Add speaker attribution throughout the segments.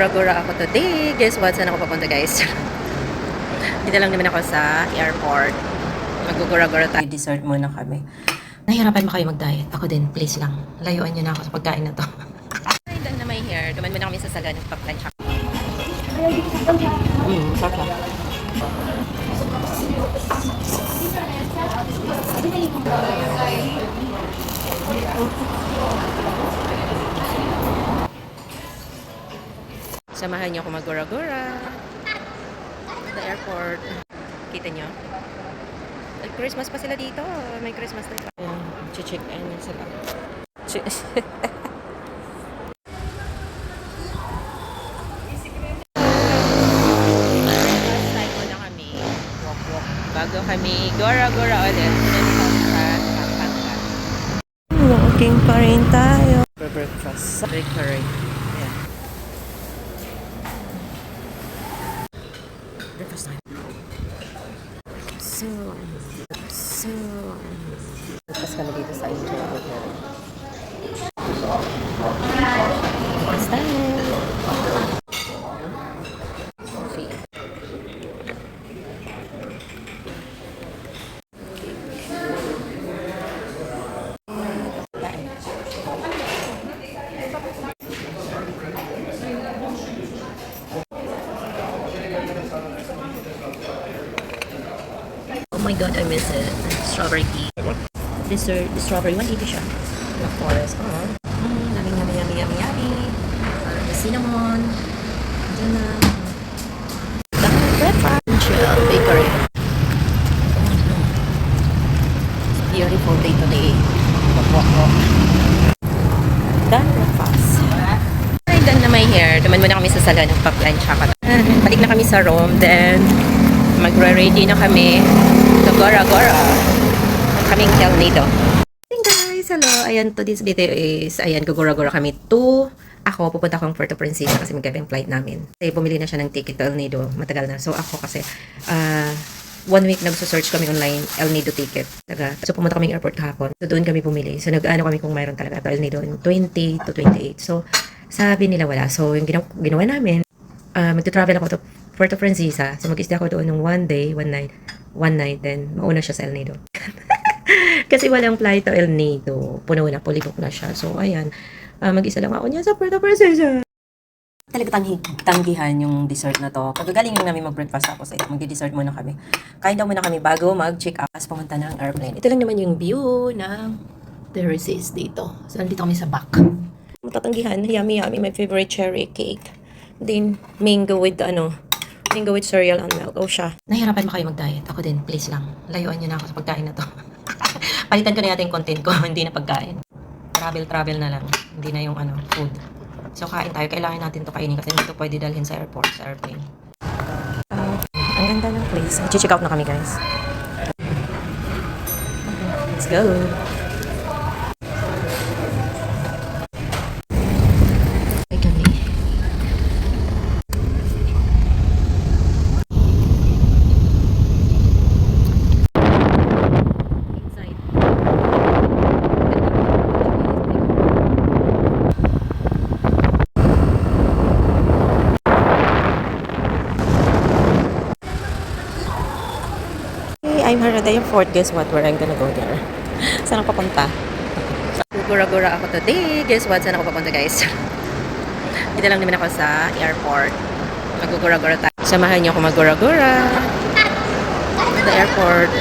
Speaker 1: Gura-gura ako today. Guess what? Saan ako papunta, guys? Dito lang naman ako sa airport. Mag-gura-gura tayo. Dessert muna kami. Nahihirapan ba kayo mag-diet? Ako din, please lang. Layuan nyo na ako sa pagkain na to. Ay, done na my hair. Duman muna kami sa salon ng pag-plancha. Sarap. Samahan niyo ako mag-gura-gura sa airport. Kita niyo? Christmas pa sila dito. May Christmas tree pa. Ayan, check in sila. Time mo na kami. Walk. Bago kami gura-gura ulit. Sa Pampanga. Walking pa rin tayo. Breakfast. Bakery. Ayan. Breakfast time. So, tapos kami dito sa Enjoy Hotel. Breakfast time. Coffee. Oh my god, I miss it. Strawberry tea. Dessert, the strawberry one, ito siya. Of course. Yummy. The cinnamon. Diyan na. Breakfast. Chill bakery. Beautiful day today. Walk. Done breakfast. Ay, done na my hair. Duman muna kami sa salon ng pa-plancha ka. Balik na kami sa room. Then, magre-ready na kami. So, gora-gora. Kaming El Nido. Hey guys, hello. Ayan, today's video is, ayan, gugura-gura kami to. Ako, pupunta akong Puerto Princesa kasi magkabing flight namin. Kasi bumili na siya ng ticket to El Nido. Matagal na. So, ako kasi, 1 week nagso-search kami online, El Nido ticket. So, pumunta kaming airport kahapon. So, doon kami bumili. So, nag-ano kami kung mayroon talaga to El Nido in 20 to 28. So, sabi nila wala. So, yung ginawa namin, magta-travel ako to Puerto Princesa. So, mag-stay ako doon ng 1 day, 1 night, then mauna siya sa El Nido. Kasi walang flight to El Nido. Puno na, pulibok na siya. So, ayan. Mag-isa lang ako niya sa Puerto Princesa. Talaga tanggihan yung dessert na to. Pagkagaling lang namin mag-breakfast ako sa magdi-dessert muna kami. Kain daw muna kami bago mag-check out. As pumunta ng airplane. Ito lang naman yung view ng terraces dito. So, nandito kami sa back. Matatanggihan. Yummy. My favorite cherry cake. Then, mango with cereal and milk. Oh, siya. Nahihirapan ba kayo mag-diet? Ako din, please lang. Layuan nyo na ako sa pagkain na to. Palitan ko na yata yung content ko, hindi na pagkain. Travel na lang. Hindi na yung food. So, kain tayo. Kailangan natin to kainin kasi hindi to pwede dalhin sa airport, sa airplane. Ang ganda ng place. Check out na kami, guys. Let's go. I'm here at the airport. Guess what? Where I'm gonna go there? Saan ako papunta? Gura-gura ako today. Guess what? Saan ako papunta, guys? Dito lang naman ako sa airport. Mag-gura-gura tayo. Samahan niyo ako mag-gura-gura sa airport.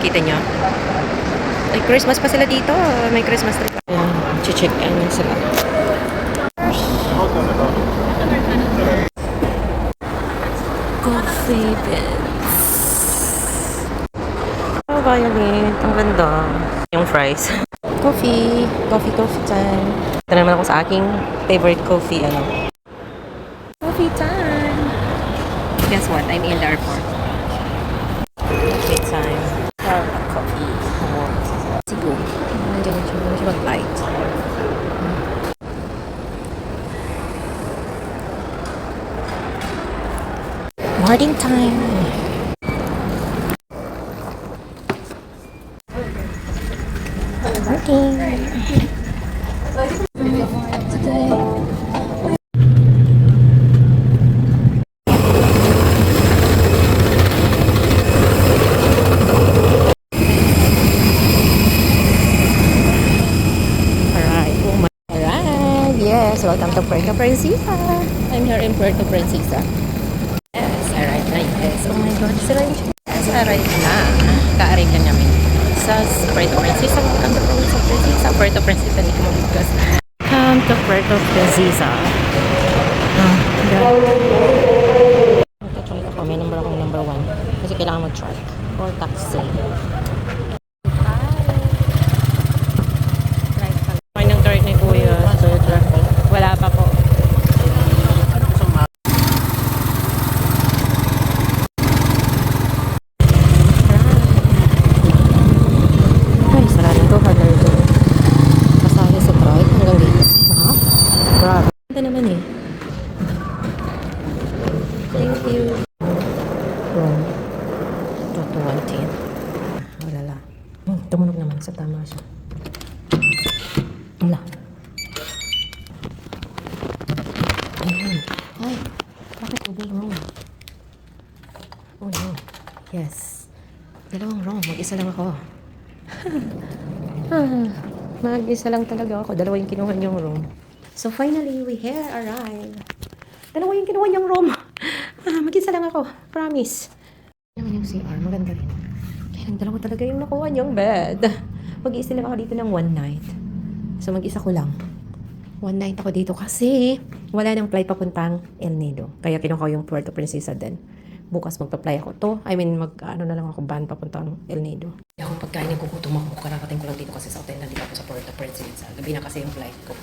Speaker 1: Kita niyo? Ay, Christmas pa sila dito. May Christmas tree pa. Ayan, check in sila. Coffee beds. Violet. Ang ganda. Yung fries. Coffee time. Ito naman ako sa aking favorite coffee, Coffee time. Guess what? I'm in the airport. Coffee time. Coffee. Sigo. Nandiyan siya mag-flight. Morning time. Working. Today. Welcome to Puerto Princesa. I'm here in Puerto Princesa. Yes, arrived na. Yes, oh my God, sila yung yes, arrived na. Ka-arrive na namin sa Puerto Princesa. Welcome to Puerto Princesa. Puerto Princesa, hindi ko mabugas. Welcome to Puerto Princesa. Magta-try ako. May number akong number 1. Kasi kailangan mag-try. Or taxi. Okay ng turn ni Kuya. Wala pa po. Ay, sarado to. Harder to. Kasali sa trike hanggang dito. Ha? Grabe. Ito naman eh. Thank you. Wrong. 220. Wala lang. Tumunog naman. Sa tama siya. Wala. Ayun. Ay, bakit ubay wrong? Oh no. Yes. Dalawang wrong. Mag-isa lang ako. Mag-isa lang talaga ako. Dalawa yung kinuha niyong room. So finally, we here arrive. Dalawa yung kinuha niyong room. Mag-isa lang ako. Promise. Naman yung CR. Maganda rin. Kaya dalawa talaga yung nakuha niyong bed. Mag-isa lang ako dito ng one night. So mag-isa ko lang. One night ako dito kasi wala nang flight papuntang El Nido. Kaya kinuha ko yung Puerto Princesa din. Bukas magpa-fly ako to. I mean, na lang ako van papuntang El Nido. Ako pagkain ng kukutom ako. Karakating ko lang dito kasi sa hotel. Nandito ako sa Puerto Princesa. Gabi na kasi yung flight ko.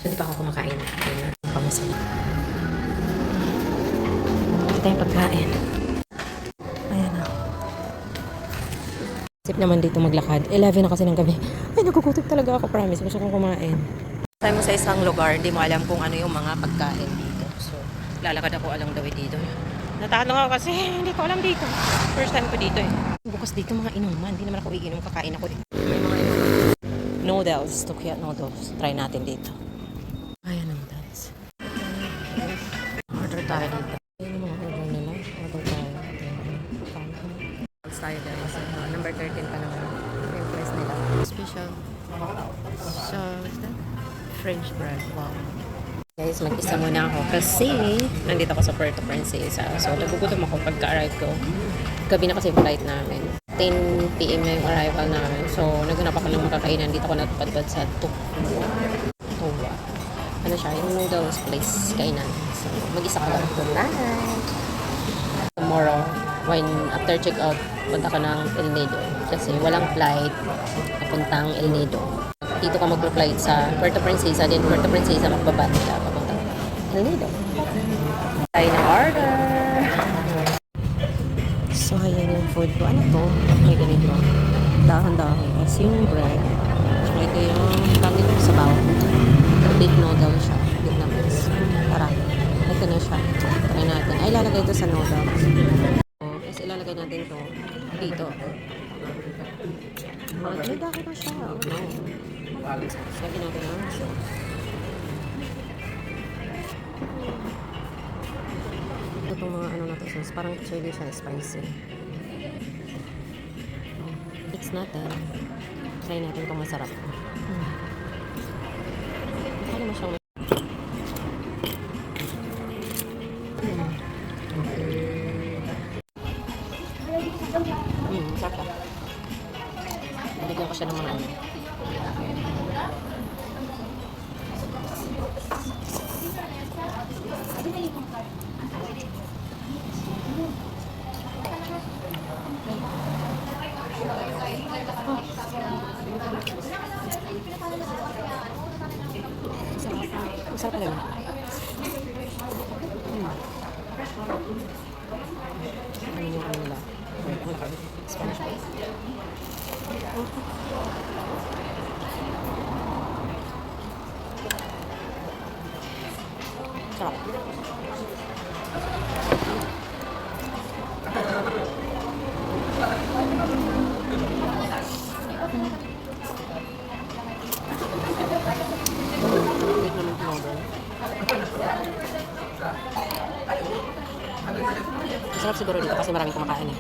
Speaker 1: So, hindi pa ako kumakain. Kaya pamasok. Hindi tayong pagkain. Ayan na. Sip naman dito maglakad. 11 na kasi ng gabi. Ay, nagugutom talaga ako. Promise. Gusto kong kumain. Tayo mo sa isang lugar. Hindi mo alam kung ano yung mga pagkain dito. So, lalakad ako along the way dito. Natakot ako kasi hindi ko alam dito. First time ko dito eh. Bukas dito mga inuman. Hindi naman ako iinom. Kakain ako dito. May mga noodles. Tokyo noodles. Try natin dito. Ayan noodles. Order tayo dito. Ayan yung mga order nila. Order tayo. Noodles tayo guys. Number 13 pa naman. Yung price nila. Special. So, what's that? French bread. Wow. Guys, mag-isa muna ako kasi nandito ako sa Puerto Princesa. So, nagugutom ako pagka-arrive ko. Gabi na kasi flight namin. 10 PM na yung arrival namin. So, naghanap ako ng makakainan. Dito ako natpadpad sa Towa. Ano siya? Yung noodles place. Kainan. So, mag-isa ka lang. Good night! Tomorrow, when after check-out, punta ka ng El Nido. Kasi walang flight papuntang El Nido. Dito ka mag-flight sa Puerto Princesa. Then Puerto Princesa, magbaba nila papuntang El Nido. Tayo na order! So, ayan yung food ko. Ano to? May ganito. Dahan-dahan. As yung bread. So, ito yung kami ko sa bawang. Big noodle siya. Vietnamese. Tara. Ito na siya. Try natin. Ay, ilalagay ito sa noodles. Tapos, ilalagay natin ito dito. May dako na siya. Oh, no. Lagyan natin na siya. Itong mga ano natin sauce, parang chili siya, spicy. Mix natin. Try natin kung masarap. Ano mo siyang sarap. Nalagyan ko siya ng mga ano. Masarap pala yun. Ano yung ano nila? Spanish fries. Sarap. Masarap siguro dito kasi maraming kumakain eh.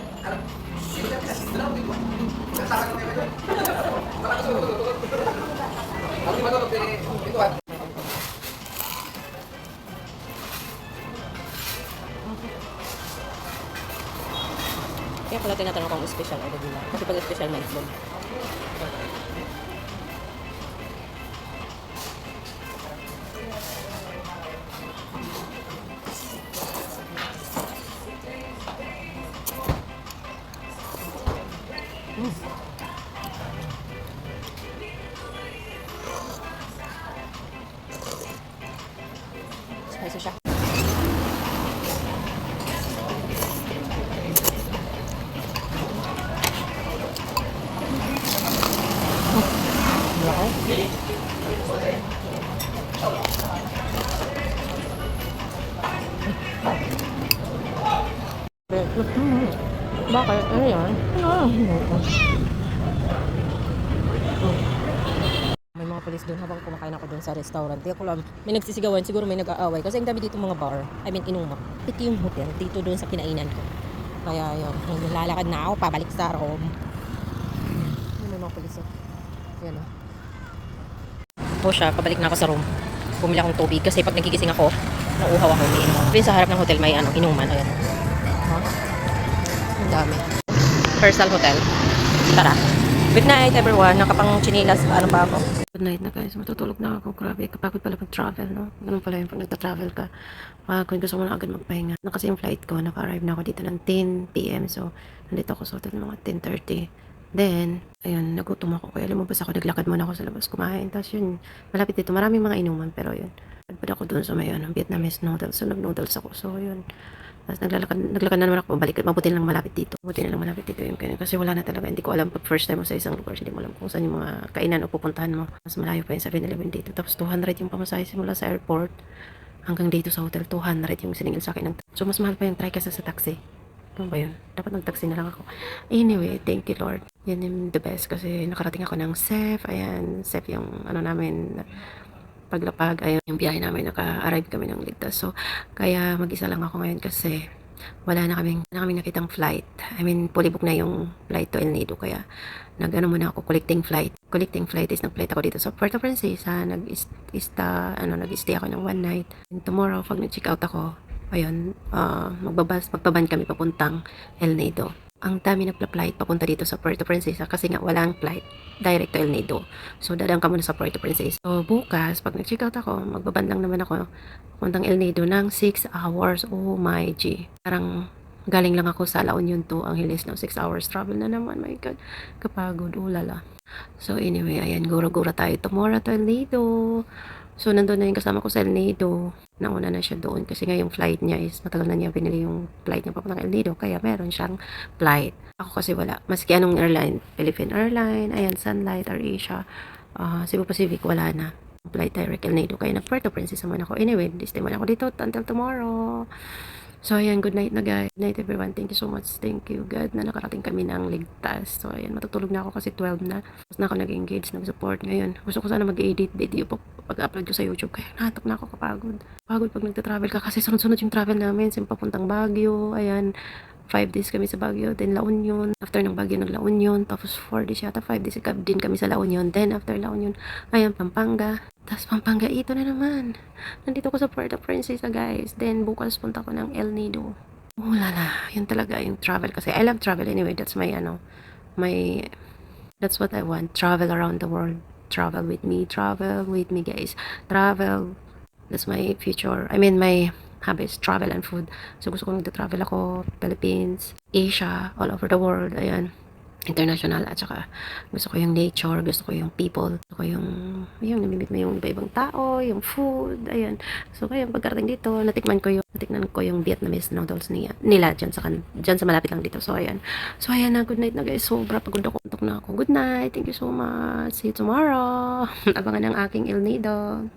Speaker 1: Kaya pala tinatanong kung special o regular. Kasi pag special may itlog. Spicy siya. Bakit? Ano yan? May mga polis doon habang kumakain ako doon sa restaurant. Di ako lang, may nagsisigawan, siguro may nag-aaway. Kasi ang dami dito mga bar, I mean inuman. Ito yung hotel, dito doon sa kinainan ko. Kaya yun, lalakad na ako, pabalik sa Rome. May mga polis yan o. O siya, pabalik na ako sa room. Bumili akong tubig kasi pag nagigising ako, nauuhaw ako, may inuman. Rin sa harap ng hotel may inuman, ayan. Ang dami. Hersal Hotel. Tara. Good night everyone. Nakapang chinilas. Ano pa ako? Good night na guys. Matutulog na ako. Grabe. Kapagod pala mag-travel, no? Ganun pala yung pag nagta-travel ka. Kung gusto mo na agad magpahinga. Kasi yung flight ko, naka-arrive na ako dito ng 10 p.m. So, nandito ako sa hotel mga 10:30. Then, ayun, nagutom ako. Kaya lumabas ako. Naglakad muna ako sa labas kumain. Tapos yun, malapit dito. Maraming mga inuman. Pero yun, nagpad ako dun sa may Vietnamese noodles. So, nag-noodles ako. So, yun. Tapos naglakad na naman ako pabalik. Mabuti na lang malapit dito. Mabuti na lang malapit dito yung kanya. Kasi wala na talaga. Hindi ko alam pag first time mo sa isang lugar. Hindi mo alam kung saan yung mga kainan o pupuntahan mo. Mas malayo pa yung 7-Eleven dito. Tapos 200 yung pamasahe simula sa airport hanggang dito sa hotel. 200 yung siningil sa akin. So mas mahal pa yung try kaysa sa taxi. Ano ba yun? Dapat nag-taxi na lang ako. Anyway, thank you Lord. Yan yung the best kasi nakarating ako ng safe. Ayan, safe yung ano namin paglapag, ayun, yung biyahe namin, naka-arrive kami ng ligtas. So, kaya mag-isa lang ako ngayon kasi wala na kaming nakitang flight. I mean, fully book na yung flight to El Nido. Kaya, nag-ano muna ako, collecting flight. Collecting flight is nag-flight ako dito sa Puerto Princesa. Nag-stay ako ng one night. And tomorrow, pag nag-check out ako, ayun, magbaban kami papuntang El Nido. Ang dami nagpa-flight papunta dito sa Puerto Princesa kasi nga walang flight direct to El Nido. So, dadaan ka muna sa Puerto Princesa. So, bukas, pag nag-check out ako, magbaban lang naman ako puntang El Nido ng 6 hours. Oh my G. Parang galing lang ako sa La Union to Angeles ng 6 hours travel na naman. My God, kapagod. Ulala. So, anyway, ayan, gura-gura tayo tomorrow to El Nido. So, nandun na yung kasama ko sa El Nido. Nauna na siya doon kasi nga yung flight niya is matagal na niya binili yung flight niya papuntang El Nido. Kaya meron siyang flight. Ako kasi wala. Maski anong airline. Philippine Airline, ayan, Sunlight, AirAsia, Cebu Pacific, wala na. Flight direct El Nido. Kaya nag-Puerto Princesa man ako. Anyway, stay man ako dito until tomorrow. So, ayan, good night na guys. Good night everyone. Thank you so much. Thank you God na nakarating kami ng ligtas. So, ayan, matutulog na ako kasi 12 na. Tapos na ako nag-engage, nag-support ngayon. Gusto ko sana mag-edit video pag-upload ko sa YouTube. Kaya nahatak na ako kapagod. Pagod pag nagta-travel ka kasi sunod-sunod yung travel namin. Sim papuntang Baguio. Ayan, 5 days kami sa Baguio. Then La Union. After ng Baguio, nag-La Union. Tapos 4 days yata. 5 days din kami sa La Union. Then after La Union, ayan, Pampanga. Tapos Pampanga, ito na naman. Nandito ko sa Puerto Princesa, guys. Then, bukas punta ko ng El Nido. Oh, lala. Yun talaga yung travel. Kasi I love travel anyway. That's that's what I want. Travel around the world. Travel with me, guys. Travel. That's my future. I mean, my hobbies, travel and food. So, gusto ko nagta-travel ako. Philippines, Asia, all over the world. Ayan. International at saka gusto ko yung nature, gusto ko yung people, gusto ko yung namimit mo yung iba-ibang tao, yung food, ayan. So kaya pagkarating dito, natikman ko yung Vietnamese noodles nila dyan sa malapit lang dito. So ayan. So ayan na, good night na guys. Sobra pagod ako, untok na ako. Good night. Thank you so much. See you tomorrow. Abangan ang aking El Nido.